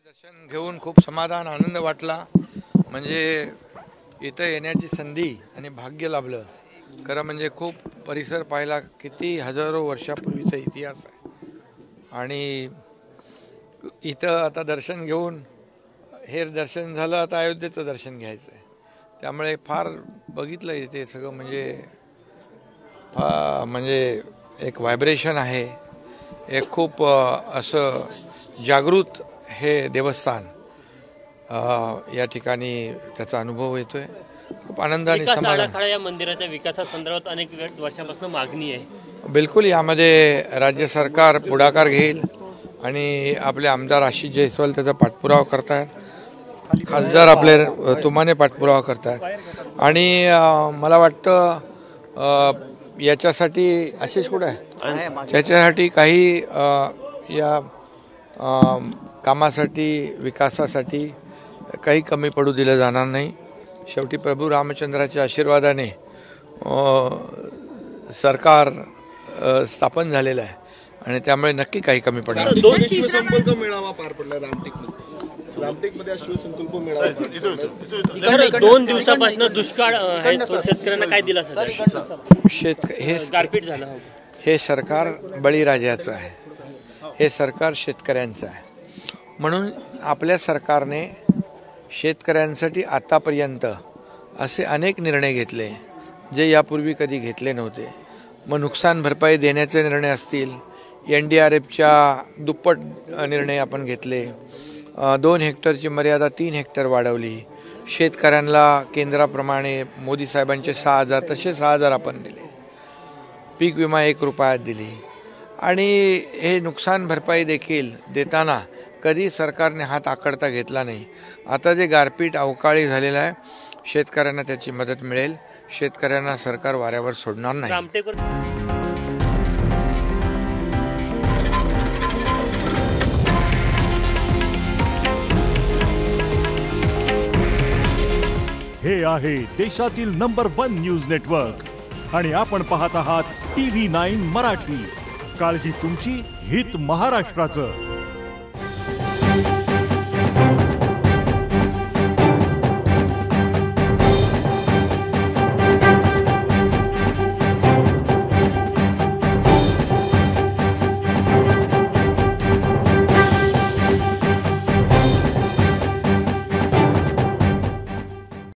दर्शन घेऊन खूप समाधान आनंद वाटला। म्हणजे इथं येण्याची संधी आणि भाग्य लाभलं। खरं म्हणजे खूप परिसर पाहिला, किती हजारो वर्षापूर्वीचा इतिहास आहे आणि इथं आता दर्शन घेऊन हे दर्शन झालं, आता अयोध्येचं दर्शन घ्यायचं आहे। त्यामुळे फार बघितलं इथे सगळं म्हणजे एक व्हायब्रेशन आहे, एक खूप असं जागृत हे देवस्थान या ठिकाणी त्याचा अनुभव येतोय। खूप आनंदाने समाधान। या मंदिराच्या विकासासंदर्भात अनेक वर्षांपासून मागणी आहे। बिलकुल यामध्ये राज्य सरकार पुढाकार घेईल आणि आपले आमदार आशिष जयस्वाल त्याचा पाठपुरावा करतात, खासदार आपले तुमाने पाठपुरावा करतात आणि मला वाटतं याच्यासाठी आशिष कुठे आहे, त्याच्यासाठी काही या कामासाठी विकासासाठी काही कमी पडू दिलं जाणार नाही। शेवटी प्रभू रामचंद्राच्या आशीर्वादाने सरकार स्थापन झालेलं आहे आणि त्यामुळे नक्की काही कमी पडणार नाही। शिवसंकल्प मेळावा पार पडला रामटेकमध्ये शिवसंकल्प मेळावा 2 दिवसापासून दुष्काळ आहे, शेतकऱ्यांना काय दिलासा गारपीट झालं? हे सरकार बळीराजाचं आहे, हे सरकार शेतकऱ्यांचं आहे। म्हणून आपल्या सरकारने शेतकऱ्यांसाठी आतापर्यंत असे अनेक निर्णय घेतले जे यापूर्वी कधी घेतले नव्हते। मग नुकसान भरपाई देण्याचे निर्णय असतील, NDRFच्या दुप्पट निर्णय आपण घेतले, 2 हेक्टरची मर्यादा 3 हेक्टर वाढवली, शेतकऱ्यांना केंद्राप्रमाणे मोदी साहेबांचे 6,000 तसे 6,000 आपण दिले, पीक विमा 1 रुपयात दिली आणि हे नुकसान भरपाई देखील देताना कधी सरकारने हात आखडता घेतला नाही। आता जे गारपीट अवकाळी झालेलं आहे, शेतकऱ्यांना त्याची मदत मिळेल, शेतकऱ्यांना सरकार वाऱ्यावर सोडणार नाही। हे आहे देशातील नंबर 1 न्यूज नेटवर्क आणि आपण पाहत आहात TV9 मराठी। काळजी तुमची, हित महाराष्ट्राचं।